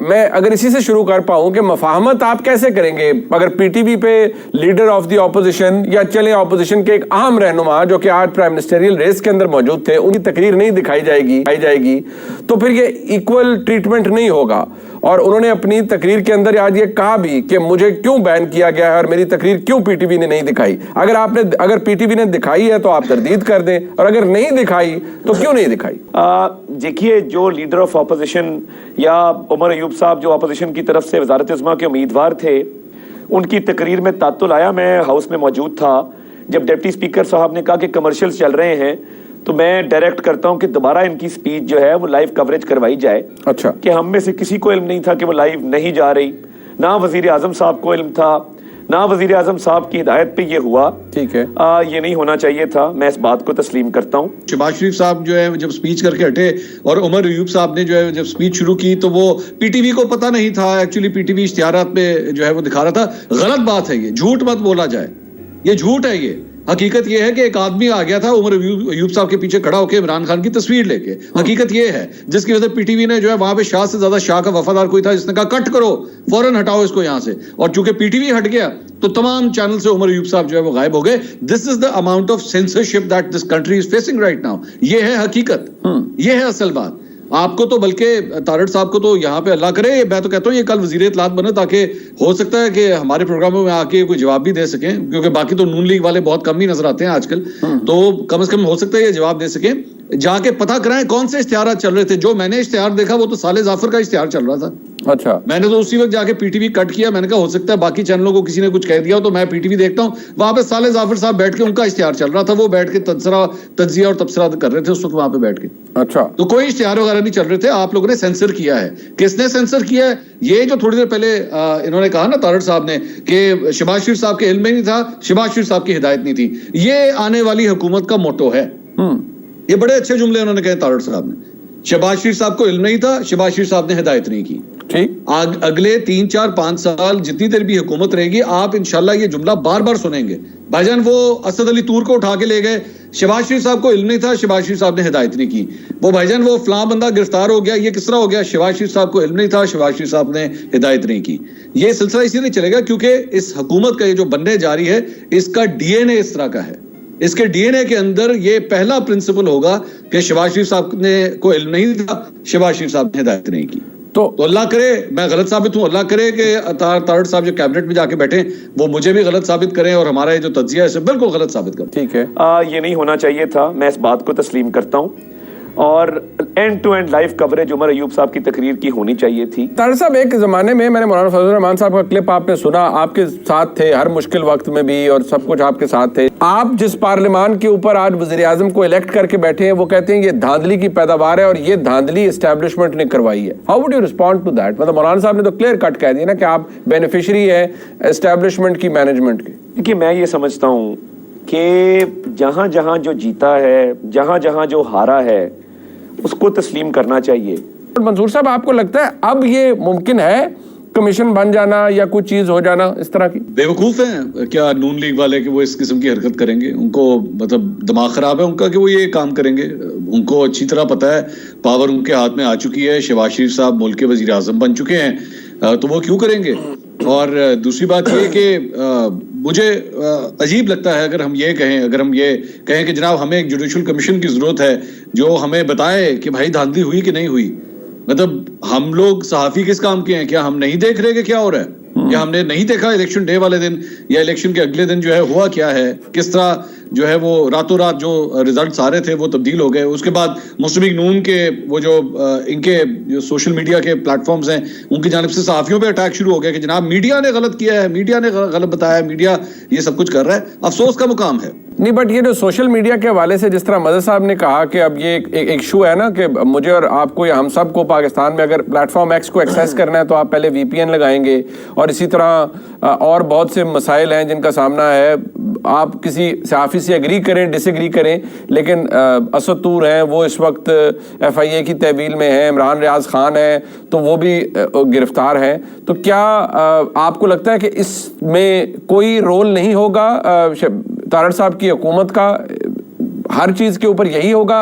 میں اگر اسی سے شروع کر پاؤں کہ مفاہمت آپ کیسے کریں گے اگر پی ٹی وی پہ لیڈر آف دی اپوزیشن یا چلیں اپوزیشن کے ایک اہم رہنما جو کہ آج پرائم منسٹریل ریس کے اندر موجود تھے ان کی تقریر نہیں دکھائی جائے گی تو پھر یہ ایکول ٹریٹمنٹ نہیں ہوگا. اور انہوں نے اپنی تقریر کے اندر آج یہ کہا بھی کہ مجھے کیوں بین کیا گیا ہے اور میری تقریر کیوں پی ٹی وی نے نہیں دکھائی. اگر پی ٹی وی نے دکھائی ہے تو آپ تردید کر دیں اور اگر نہیں دکھائی تو کیوں نہیں دکھائی. دیکھیے جو لیڈر آف اپوزیشن یا عمر ایوب صاحب جو اپوزیشن کی طرف سے وزارت عظمیٰ کے امیدوار تھے ان کی تقریر میں تعطل آیا. میں ہاؤس میں موجود تھا جب ڈپٹی اسپیکر صاحب نے کہا کہ کمرشلز چل رہے ہیں تو میں ڈائریکٹ کرتا ہوں کہ دوبارہ ان کی سپیچ جو ہے وہ لائیو کوریج کروائی جائے. اچھا کہ ہم میں سے کسی کو علم نہیں تھا کہ وہ لائیو نہیں جا رہی, نہ وزیر اعظم صاحب کو علم تھا, نہ وزیر اعظم صاحب کی ہدایت پہ یہ ہوا. ٹھیک ہے, یہ نہیں ہونا چاہیے تھا, میں اس بات کو تسلیم کرتا ہوں. شہباز شریف صاحب جو ہے جب سپیچ کر کے ہٹے اور عمر ایوب صاحب نے جو ہے جب سپیچ شروع کی تو وہ پی ٹی وی کو پتہ نہیں تھا. ایکچولی پی ٹی وی اشتہارات پہ جو ہے وہ دکھا رہا تھا. غلط بات ہے, یہ جھوٹ مت بولا جائے, یہ جھوٹ ہے. یہ حقیقت یہ ہے کہ ایک آدمی آ گیا تھا عمر ایوب صاحب کے پیچھے کھڑا ہو کے عمران خان کی تصویر لے کے. حقیقت یہ ہے جس کی وجہ سے پی ٹی وی نے جو ہے وہاں پہ شاہ سے زیادہ شاہ کا وفادار کوئی تھا جس نے کہا کٹ کرو, فوراً ہٹاؤ اس کو یہاں سے. اور چونکہ پی ٹی وی ہٹ گیا تو تمام چینل سے عمر ایوب صاحب جو ہے وہ غائب ہو گئے. This is the amount of censorship that this country is facing right now. یہ ہے حقیقت, یہ ہے اصل بات. آپ کو تو بلکہ تارڑ صاحب کو تو یہاں پہ اللہ کرے, میں تو کہتا ہوں یہ کل وزیر اطلاعات بنے تاکہ ہو سکتا ہے کہ ہمارے پروگراموں میں آ کے کوئی جواب بھی دے سکیں, کیونکہ باقی تو نون لیگ والے بہت کم ہی نظر آتے ہیں آج کل, تو کم از کم ہو سکتا ہے یہ جواب دے سکیں. جا کے پتہ کرائیں کون سے اشتہارات چل رہے تھے. جو میں نے اشتہار دیکھا وہ تو صالح ظافر کا اشتہار چل رہا تھا. اچھا, میں نے تو اسی وقت جا کے پی ٹی وی کٹ کیا. میں نے کہا ہو سکتا ہے باقی چینلوں کو کسی نے کچھ کہہ دیا ہو, تو میں پی ٹی وی دیکھتا ہوں, وہاں پہ صالح ظافر صاحب بیٹھ کے ان کا اشتہار چل رہا تھا. وہ بیٹھ کے تجزیہ اور تبصرہ کر رہے تھے اس وقت وہاں پہ بیٹھ کے. اچھا, تو کوئی اشتہار وغیرہ نہیں چل رہے تھے. آپ لوگوں نے سینسر کیا ہے. کس نے سینسر کیا ہے؟ یہ جو تھوڑی دیر پہلے انہوں نے کہا نا تارڑ صاحب نے کہ شہباز شریف صاحب کے علم میں نہیں تھا, شہباز شریف صاحب کی ہدایت نہیں تھی. یہ آنے والی حکومت کا موٹو ہے. یہ بڑے اچھے جملے انہوں نے کہے تارڑ صاحب نے. شہباز شریف صاحب کو علم نہیں تھا, شہباز شریف صاحب نے ہدایت نہیں کی. اگلے 3 4 5 سال جتنی دیر بھی حکومت رہے گی آپ انشاءاللہ یہ جملہ بار بار سنیں گے. بھائی جان وہ اسد علی طور کو اٹھا کے لے گئے, شہباز شریف صاحب کو علم نہیں تھا, شہباز شریف صاحب نے ہدایت نہیں کی. وہ بھائی جان وہ فلاں بندہ گرفتار ہو گیا, یہ کس طرح ہو گیا, شہباز شریف صاحب کو علم نہیں تھا, شہباز شریف صاحب نے ہدایت نہیں کی. یہ سلسلہ اسی لیے چلے گا کیونکہ اس حکومت کا یہ جو بننے جاری ہے اس کا ڈی این اے اس طرح کا ہے. اس کے ڈی این اے کے اندر یہ پہلا پرنسپل ہوگا کہ شہباز شریف صاحب نے کو علم نہیں تھا, شہباز شریف صاحب نے ہدایت نہیں کی. تو اللہ کرے میں غلط ثابت ہوں, اللہ کرے کہ تارڑ صاحب جو کیبنٹ میں جا کے بیٹھے وہ مجھے بھی غلط ثابت کریں اور ہمارا یہ جو تجزیہ ہے اسے بالکل غلط ثابت کریں. ٹھیک ہے, یہ نہیں ہونا چاہیے تھا, میں اس بات کو تسلیم کرتا ہوں. اور end to end live coverage Umar Ayub صاحب کی تقریر کی ہونی چاہیے تھی. طارق صاحب ایک زمانے میں نے مولانا فضل الرحمان صاحب کا کلپ آپ نے سنا, آپ کے ساتھ تھے ہر مشکل وقت میں بھی اور سب کچھ آپ کے ساتھ تھے. آپ جس پارلیمان کے اوپر آج وزیر اعظم کو الیکٹ کر کے بیٹھے ہیں وہ کہتے ہیں یہ دھاندلی کی پیداوار ہے اور یہ دھاندلی اسٹیبلشمنٹ نے کروائی ہے. How would you respond to that? مطلب مولانا صاحب نے تو کلیئر کٹ کہہ دیا نا کہ آپ بینیفیشری ہے اسٹیبلشمنٹ کی مینجمنٹ کی. دیکھیے میں یہ سمجھتا ہوں کہ جہاں جہاں جو جیتا ہے, جہاں جہاں جو ہارا ہے اس کو تسلیم کرنا چاہیے. منصور صاحب آپ کو لگتا ہے اب یہ ممکن ہے کمیشن بن جانا یا کوئی چیز ہو جانا اس طرح کی؟ بے وقوف ہیں کیا نون لیگ والے کہ وہ اس قسم کی حرکت کریں گے؟ ان کو مطلب دماغ خراب ہے ان کا کہ وہ یہ کام کریں گے. ان کو اچھی طرح پتہ ہے پاور ان کے ہاتھ میں آ چکی ہے, شہباز شریف صاحب ملک کے وزیر اعظم بن چکے ہیں, تو وہ کیوں کریں گے؟ اور دوسری بات یہ کہ مجھے عجیب لگتا ہے اگر ہم یہ کہیں کہ جناب ہمیں ایک جوڈیشل کمیشن کی ضرورت ہے جو ہمیں بتائے کہ بھائی دھاندلی ہوئی کہ نہیں ہوئی. مطلب ہم لوگ صحافی کس کام کے ہیں؟ کیا ہم نہیں دیکھ رہے کہ کیا ہو رہا ہے؟ یا ہم نے نہیں دیکھا الیکشن ڈے والے دن یا الیکشن کے اگلے دن جو ہے ہوا کیا ہے, کس طرح جو ہے وہ راتوں رات جو ریزلٹس آ رہے تھے وہ تبدیل ہو گئے. اس کے بعد مسلم لیگ نون کے وہ جو ان کے جو سوشل میڈیا کے پلیٹ فارمز ہیں ان کی جانب سے صحافیوں پہ اٹیک شروع ہو گیا کہ جناب میڈیا نے غلط کیا ہے, میڈیا نے غلط بتایا ہے, میڈیا یہ سب کچھ کر رہا ہے. افسوس کا مقام ہے. نہیں بٹ یہ جو سوشل میڈیا کے حوالے سے جس طرح مدر صاحب نے کہا کہ اب یہ ایک ایشو ہے نا کہ مجھے اور آپ کو یا ہم سب کو پاکستان میں اگر پلیٹ فارم ایکس کو ایکسیس کرنا ہے تو آپ پہلے وی پی این لگائیں گے, اور اسی طرح اور بہت سے مسائل ہیں جن کا سامنا ہے. آپ کسی صحافی سے اگری کریں ڈس ایگری کریں, لیکن اسد طور ہیں وہ اس وقت ایف آئی اے کی تحویل میں ہیں, عمران ریاض خان ہیں تو وہ بھی گرفتار ہیں. تو کیا آپ کو لگتا ہے کہ اس میں کوئی رول نہیں ہوگا طارڑ صاحب کی حکومت کا, ہر چیز کے اوپر یہی ہوگا